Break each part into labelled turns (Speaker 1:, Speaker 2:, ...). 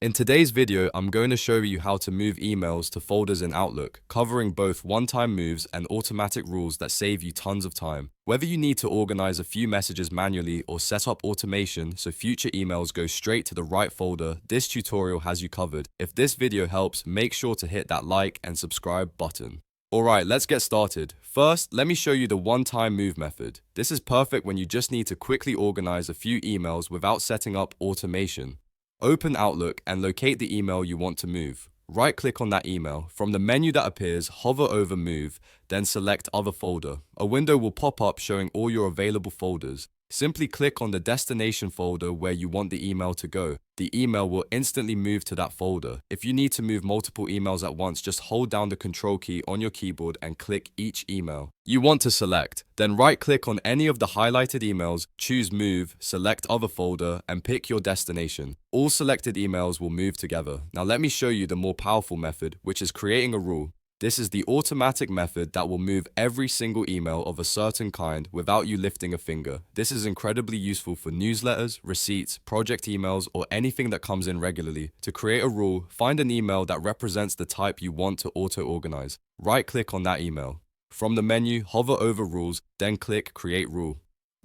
Speaker 1: In today's video, I'm going to show you how to move emails to folders in Outlook, covering both one-time moves and automatic rules that save you tons of time. Whether you need to organize a few messages manually or set up automation so future emails go straight to the right folder, this tutorial has you covered. If this video helps, make sure to hit that like and subscribe button. Alright, let's get started. First, let me show you the one-time move method. This is perfect when you just need to quickly organize a few emails without setting up automation. Open Outlook and locate the email you want to move. Right-click on that email. From the menu that appears, hover over Move, then select Other Folder. A window will pop up showing all your available folders. Simply click on the destination folder where you want the email to go. The email will instantly move to that folder. If you need to move multiple emails at once, just hold down the Control key on your keyboard and click each email you want to select. Then right-click on any of the highlighted emails, choose Move, select Other Folder, and pick your destination. All selected emails will move together. Now let me show you the more powerful method, which is creating a rule. This is the automatic method that will move every single email of a certain kind without you lifting a finger. This is incredibly useful for newsletters, receipts, project emails, or anything that comes in regularly. To create a rule, find an email that represents the type you want to auto-organize. Right-click on that email. From the menu, hover over Rules, then click Create Rule.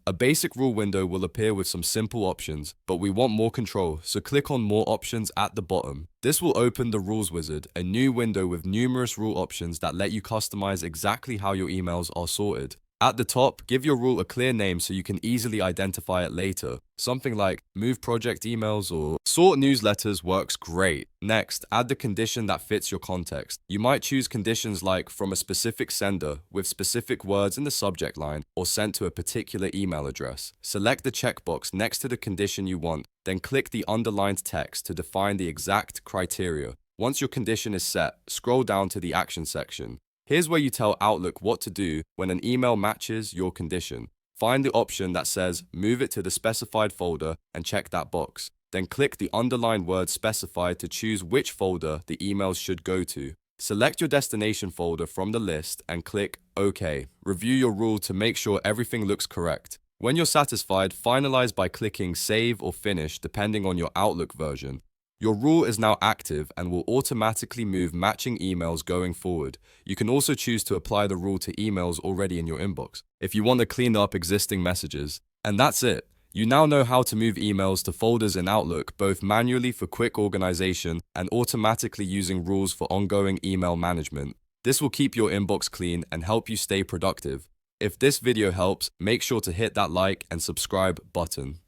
Speaker 1: A basic rule window will appear with some simple options, but we want more control, so click on More Options at the bottom. This will open the Rules Wizard, a new window with numerous rule options that let you customize exactly how your emails are sorted. At the top, give your rule a clear name so you can easily identify it later. Something like Move Project Emails or Sort Newsletters works great. Next, add the condition that fits your context. You might choose conditions like from a specific sender with specific words in the subject line or sent to a particular email address. Select the checkbox next to the condition you want, then click the underlined text to define the exact criteria. Once your condition is set, scroll down to the action section. Here's where you tell Outlook what to do when an email matches your condition. Find the option that says Move it to the specified folder and check that box. Then click the underlined word specified to choose which folder the emails should go to. Select your destination folder from the list and click OK. Review your rule to make sure everything looks correct. When you're satisfied, finalize by clicking Save or Finish depending on your Outlook version. Your rule is now active and will automatically move matching emails going forward. You can also choose to apply the rule to emails already in your inbox if you want to clean up existing messages. And that's it. You now know how to move emails to folders in Outlook, both manually for quick organization and automatically using rules for ongoing email management. This will keep your inbox clean and help you stay productive. If this video helps, make sure to hit that like and subscribe button.